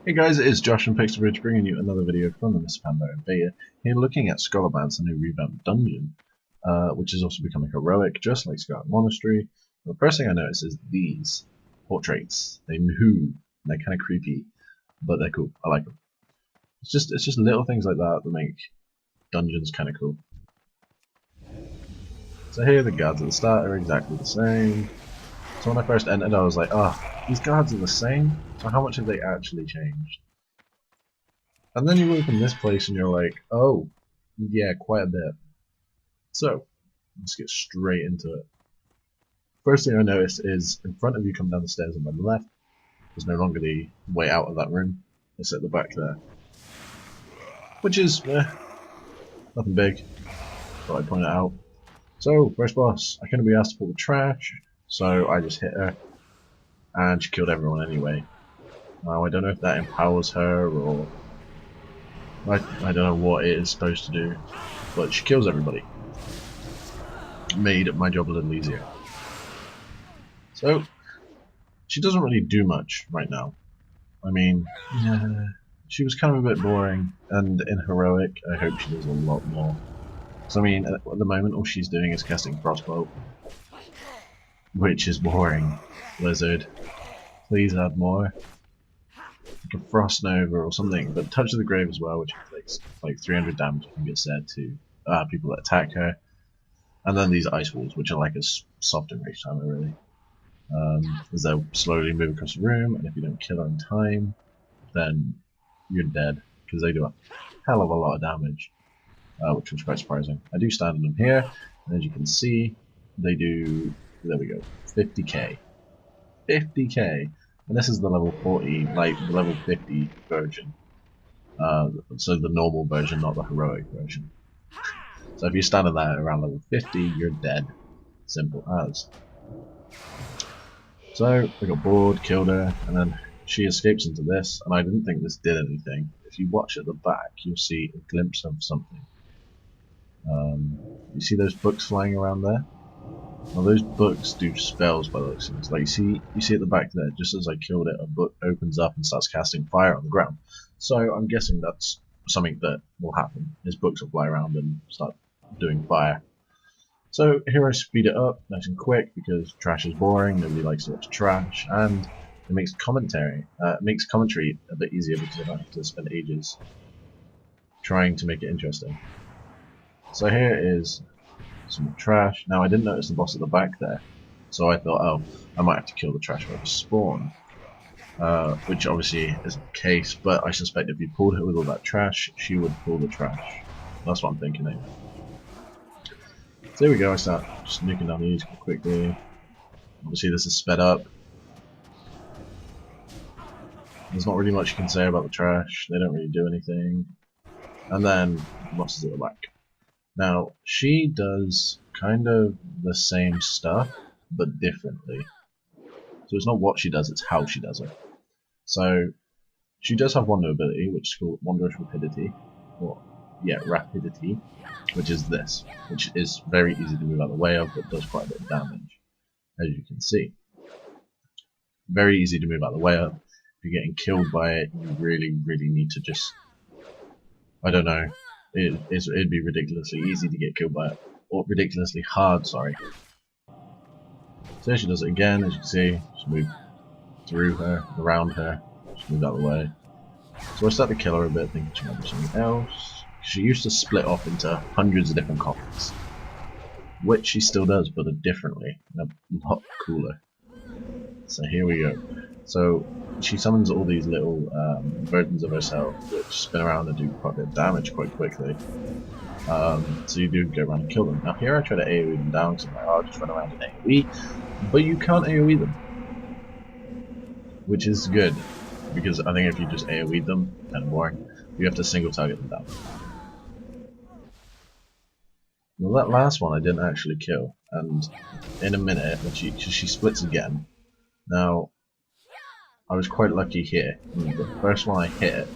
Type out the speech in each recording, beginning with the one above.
Hey guys, it is Josh from Pixelbridge bringing you another video from the Miss Pandaria beta. Here looking at Scholomance, a new revamped dungeon, which is also becoming heroic, just like Scarlet Monastery. The first thing I notice is these portraits. They move, and they're kind of creepy, but they're cool. I like them. It's just little things like that that make dungeons kind of cool. So here the guards at the start are exactly the same. So when I first entered, I was like, these guards are the same, so how much have they actually changed? And then you open this place and you're like, oh, yeah, quite a bit. So, let's get straight into it. First thing I noticed is in front of you come down the stairs on my left, there's no longer the way out of that room. It's at the back there. Which is, nothing big. Thought I'd point it out. So, first boss, I couldn't be asked to pull the trash, so I just hit her. And she killed everyone anyway. Now, I don't know if that empowers her or I don't know what it is supposed to do, but she kills everybody. Made my job a little easier. So, she doesn't really do much right now. I mean, she was kind of a bit boring, and in Heroic, I hope she does a lot more. So I mean, at the moment, all she's doing is casting Frostbolt, which is boring. Blizzard, please add more. Like a Frost Nova or something, but Touch of the Grave as well, which inflicts like 300 damage, I think it said, to people that attack her. And then these Ice Walls, which are like a soft enrage timer, really. As they'll slowly move across the room, and if you don't kill her in time, then you're dead, because they do a hell of a lot of damage, which was quite surprising. I do stand on them here, and as you can see, they do, there we go, 50k. 50k! And this is the level 40, like the level 50 version. So the normal version, not the heroic version. So if you stand on that around level 50, you're dead. Simple as. So I got bored, killed her, and then she escapes into this, and I didn't think this did anything. If you watch at the back, you'll see a glimpse of something. You see those books flying around there? Well, those books do spells by the looks of things. Like you see at the back there, just as I killed it, a book opens up and starts casting fire on the ground. So I'm guessing that's something that will happen. His books will fly around and start doing fire. So here I speed it up nice and quick because trash is boring. Nobody likes to watch trash, and it makes commentary a bit easier because I don't have to spend ages trying to make it interesting. So here is some trash. Now I didn't notice the boss at the back there, so I thought, oh, I might have to kill the trash where it spawned, which obviously isn't the case, but I suspect if you pulled her with all that trash, she would pull the trash. That's what I'm thinking anyway. So here we go, I start just nuking down these quickly. Obviously this is sped up. There's not really much you can say about the trash, they don't really do anything. And then the boss is at the back. Now, she does kind of the same stuff, but differently. So it's not what she does, it's how she does it. So, she does have one new ability, which is called Wondrous Rapidity. Or, yeah, Rapidity, which is this, which is very easy to move out of the way of, but does quite a bit of damage, as you can see. Very easy to move out of the way of. If you're getting killed by it, you really, really need to just, I don't know, it'd be ridiculously easy to get killed by it, or ridiculously hard, sorry. So she does it again, as you can see, just move through her, around her, just move out of the way. So I start to kill her a bit, thinking she might do something else. She used to split off into hundreds of different copies, which she still does, but differently, and a lot cooler. So here we go. So she summons all these little versions of herself which spin around and do quite a bit of damage quite quickly. So you do go around and kill them. Now here I try to AoE them down because I'm like, oh, I'll just run around and AoE, but you can't AoE them, which is good because I think if you just AoE them, kind of boring. You have to single target them down. Well, that last one I didn't actually kill, and in a minute when she splits again. Now, I was quite lucky here. The first one I hit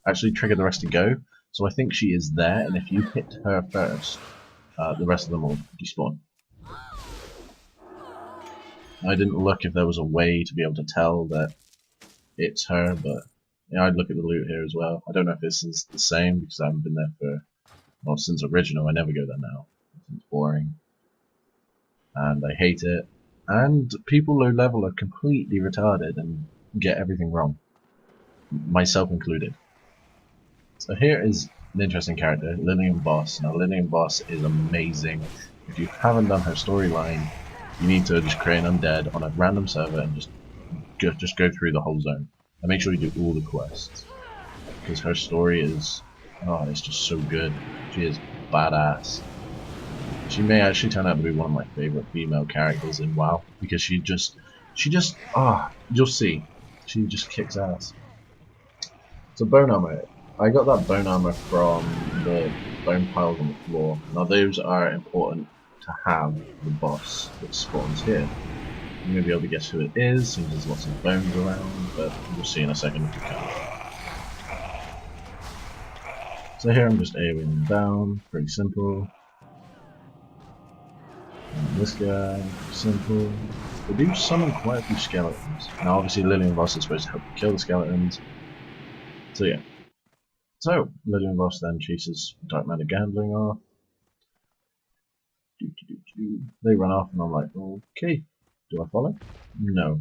actually triggered the rest to go, so I think she is there, and if you hit her first, the rest of them will despawn. I didn't look if there was a way to be able to tell that it's her, but yeah, I'd look at the loot here as well. I don't know if this is the same because I haven't been there for, well, since original. I never go there now. It's boring. And I hate it. And people low level are completely retarded and get everything wrong. Myself included. So here is an interesting character, Lillian Boss. Now Lillian Boss is amazing. If you haven't done her storyline, you need to just create an undead on a random server and just go through the whole zone. And make sure you do all the quests. Because her story is, oh, it's just so good. She is badass. She may actually turn out to be one of my favorite female characters in WoW. Because she just, you'll see. She just kicks ass. So bone armor. I got that bone armor from the bone piles on the floor. Now those are important to have the boss that spawns here. You may be able to guess who it is, since there's lots of bones around, but we'll see in a second if you can. So here I'm just AoEing down, pretty simple. And this guy, simple. They do summon quite a few skeletons. Now obviously Lillian Voss is supposed to help you kill the skeletons. So yeah. So, Lillian Voss then chases Dark Matter Gambling off. They run off and I'm like, okay, do I follow? No.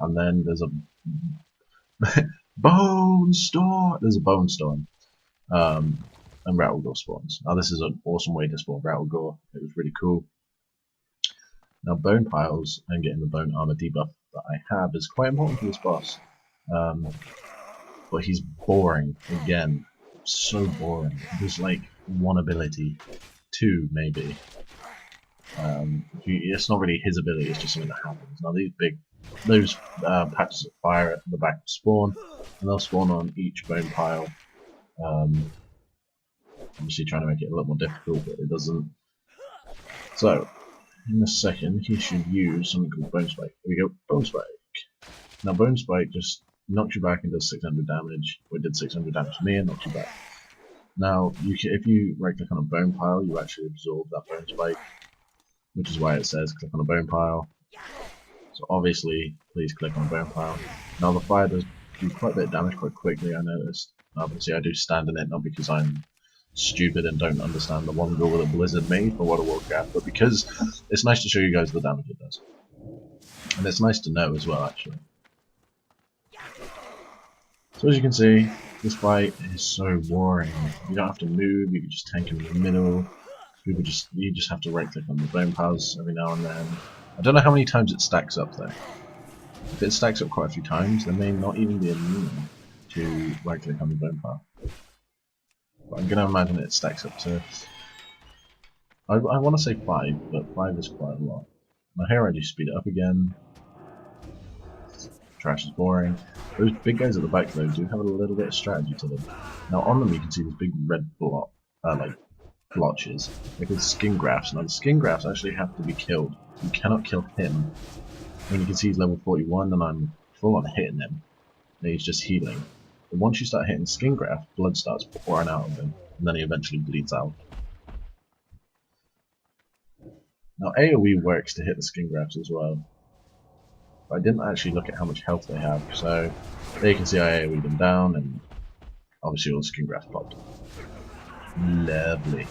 And then there's a bone storm. There's a bone storm. And Rattlegore spawns. Now this is an awesome way to spawn Rattlegore. It was really cool. Now bone piles and getting the bone armor debuff that I have is quite important for this boss. But he's boring again. So boring. There's like one ability, two maybe. It's not really his ability, it's just something that happens. Now those patches of fire at the back spawn, and they'll spawn on each bone pile. Obviously trying to make it a little more difficult, but it doesn't. So, in a second, he should use something called Bone Spike. Here we go, Bone Spike. Now Bone Spike just knocks you back and does 600 damage. Well, it did 600 damage to me and knocks you back. Now, if you right click on a bone pile, you actually absorb that Bone Spike, which is why it says click on a bone pile. So obviously, please click on a bone pile. Now the fire does do quite a bit of damage quite quickly, I noticed. Obviously I do stand in it, not because I'm stupid and don't understand the one rule that Blizzard made for World of Warcraft, but because it's nice to show you guys the damage it does. And it's nice to know as well, actually. So as you can see, this fight is so boring. You don't have to move, you can just tank in the middle. You just have to right click on the bone piles every now and then. I don't know how many times it stacks up though. If it stacks up quite a few times, there may not even be immune to right click on the bone pile. But I'm gonna imagine it stacks up to, I want to say 5, but 5 is quite a lot. Now here I do speed it up again. Trash is boring. Those big guys at the back though do have a little bit of strategy to them. Now on them you can see these big red blotches. They're called skin grafts. Now the skin grafts actually have to be killed. You cannot kill him. And you can see he's level 41 and I'm full on hitting him. And he's just healing. But once you start hitting skin graft, blood starts pouring out of him. And then he eventually bleeds out. Now AoE works to hit the skin grafts as well. But I didn't actually look at how much health they have, so there you can see I AoE'd them down and obviously all the skin grafts popped. Lovely.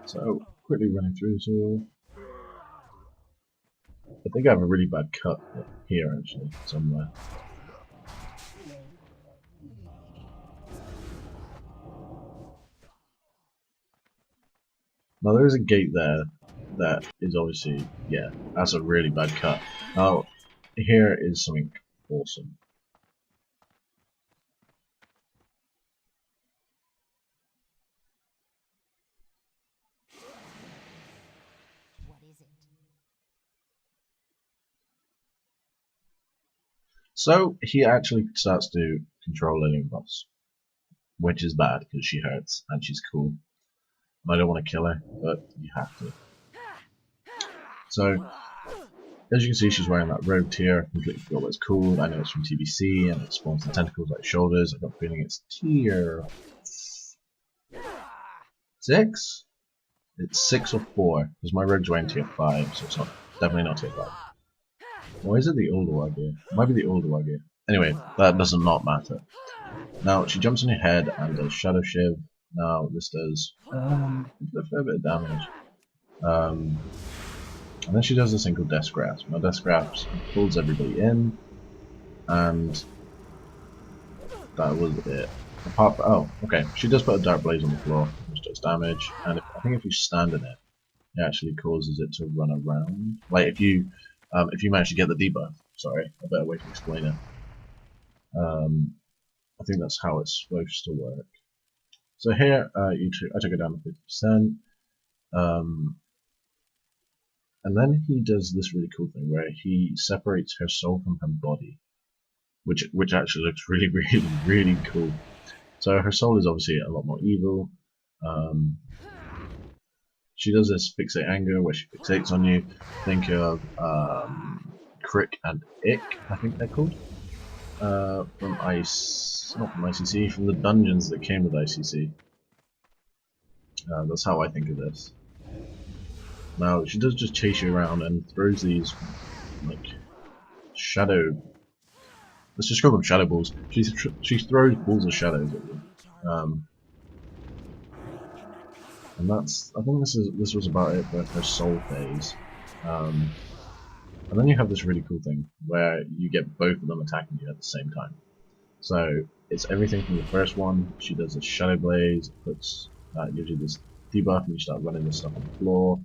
So, quickly running through this all. I think I have a really bad cut here actually, somewhere. Now there is a gate there that is obviously, yeah, that's a really bad cut. Now, here is something awesome. What is it? So, he actually starts to control Lillian Voss, which is bad because she hurts and she's cool. I don't want to kill her, but you have to. So, as you can see, she's wearing that robe tier. I completely forgot what it's called. I know it's from TBC and it spawns the tentacles like shoulders. I got a feeling it's tier 6? It's 6 or 4, because my rogue's wearing tier 5, so it's definitely not tier 5. Or is it the older Wagyu? It might be the older Wagyu. Anyway, that does not matter. Now, she jumps on your head and does Shadow Shiv. Now, this does a fair bit of damage. And then she does this thing called Death Grasp. Now, Death Grasp pulls everybody in, and that was it. Apart from, oh, okay, she does put a Dark Blaze on the floor, which does damage, and I think if you stand in it, it actually causes it to run around. Like, if you manage to get the debuff, sorry, a better way to explain it. I think that's how it's supposed to work. So here, I took it down to 50%, and then he does this really cool thing where he separates her soul from her body, which actually looks really, really, really cool. So her soul is obviously a lot more evil. She does this fixate anger where she fixates on you. Think of Crick and Ick, I think they're called. From not from ICC, from the dungeons that came with ICC. That's how I think of this. Now, she does just chase you around and throws these, like, shadow... Let's just call them shadow balls. She throws balls of shadows at you. And that's... I think this was about it for her soul phase. And then you have this really cool thing, where you get both of them attacking you at the same time. So, it's everything from the first one. She does a Shadow Blaze, gives you this debuff, and you start running this stuff on the floor.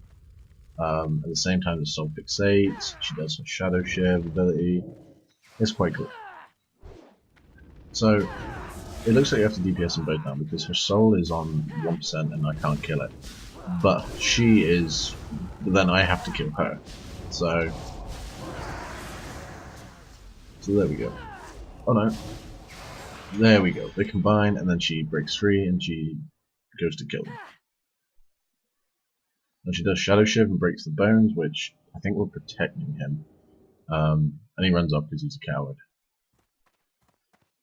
At the same time, the soul fixates. She does her Shadow Shiv ability. It's quite cool. So, it looks like you have to DPS them both now because her soul is on 1% and I can't kill it. But she is. Then I have to kill her. So there we go. Oh no. There we go. They combine and then she breaks free and she goes to kill them. And she does Shadow Shiv and breaks the bones, which I think were protecting him. And he runs off because he's a coward.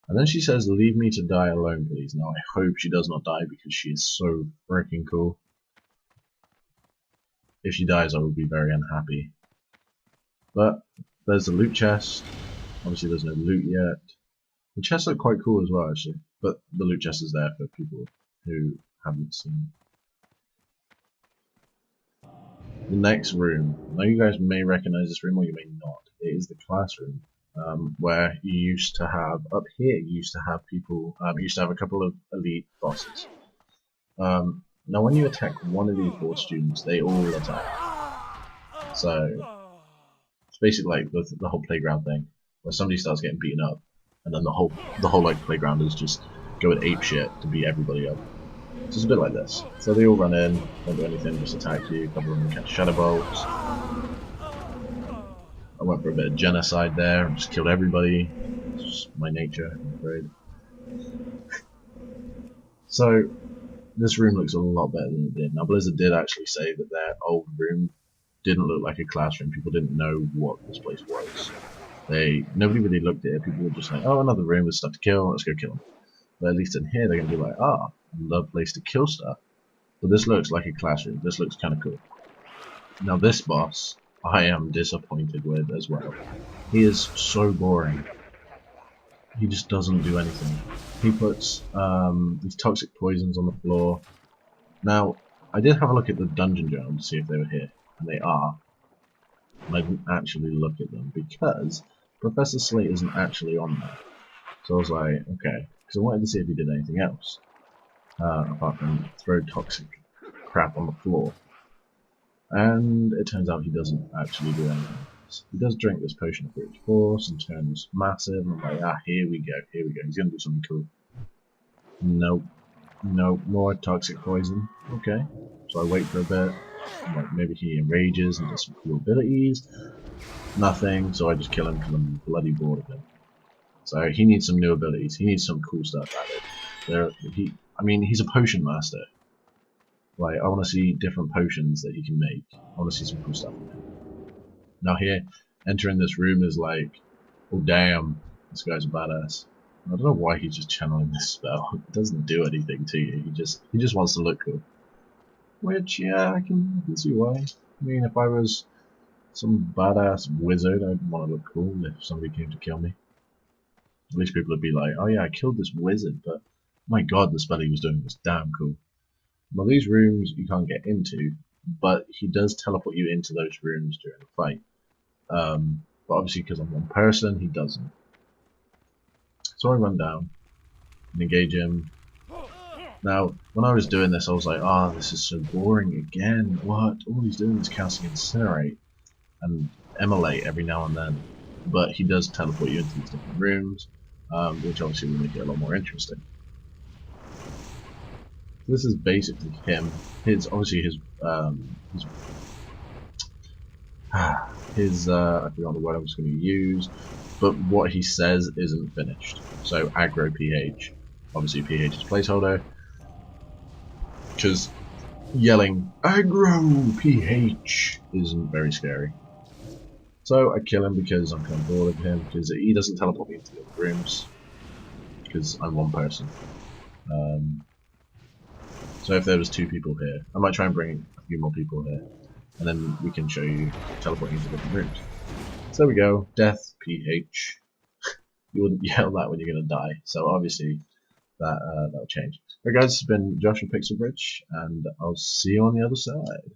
And then she says, "Leave me to die alone, please." Now I hope she does not die because she is so freaking cool. If she dies, I will be very unhappy. But there's the loot chest. Obviously there's no loot yet. The chests look quite cool as well, actually. But the loot chest is there for people who haven't seen it. The next room. Now you guys may recognize this room or you may not. It is the classroom. Where you used to have, up here, you used to have people, you used to have a couple of elite bosses. Now when you attack one of these board students, they all attack. So, it's basically like the whole playground thing, where somebody starts getting beaten up, and then the whole like playground is just going apeshit to beat everybody up. So it's a bit like this. So they all run in, don't do anything, just attack you, a couple of them catch shadow bolts. I went for a bit of genocide there and just killed everybody. It's just my nature, I'm afraid. So, this room looks a lot better than it did. Now, Blizzard did actually say that their old room didn't look like a classroom. People didn't know what this place was. Nobody really looked at it. People were just like, oh, another room with stuff to kill, let's go kill them. But at least in here, they're going to be like, ah, another place to kill stuff. But this looks like a classroom. This looks kind of cool. Now, this boss, I am disappointed with as well. He is so boring. He just doesn't do anything. He puts these toxic poisons on the floor. Now, I did have a look at the dungeon journal to see if they were here, and they are. And I didn't actually look at them because Professor Slate isn't actually on there. So I was like, okay, because I wanted to see if he did anything else apart from throw toxic crap on the floor. And it turns out he doesn't actually do anything else. He does drink this potion of great force and turns massive, and I'm like, ah, here we go, he's gonna do something cool. Nope. Nope, more toxic poison. Okay. So I wait for a bit. I'm like, maybe he enrages and does some cool abilities. Nothing, so I just kill him because I'm bloody bored of him. So he needs some new abilities, he needs some cool stuff added. I mean, he's a potion master. Like, I want to see different potions that he can make. I want to see some cool stuff from him. Now here, entering this room is like, oh damn, this guy's a badass. I don't know why he's just channeling this spell. It doesn't do anything to you. He just wants to look cool. Which, yeah, I can see why. I mean, if I was some badass wizard. I'd want to look cool if somebody came to kill me. At least people would be like, oh yeah, I killed this wizard, but my god, the spell he was doing was damn cool. Well, these rooms you can't get into, but he does teleport you into those rooms during the fight. But obviously because I'm one person, he doesn't. So I run down and engage him. Now, when I was doing this, I was like, oh, this is so boring again. What? All he's doing is casting Incinerate and Immolate every now and then. But he does teleport you into these different rooms, which obviously will make it a lot more interesting. This is basically him. Obviously his I forgot the word I was going to use, but what he says isn't finished. So aggro PH, obviously PH is placeholder, because yelling aggro PH isn't very scary. So I kill him because I'm kind of bored of him, because he doesn't teleport me into the other rooms, because I'm one person. So if there was 2 people here, I might try and bring a few more people here, and then we can show you teleporting into different rooms. So there we go, death, PH. You wouldn't yell that when you're going to die, so obviously that'll change. Alright guys, this has been Josh from Pixel Bridge, and I'll see you on the other side.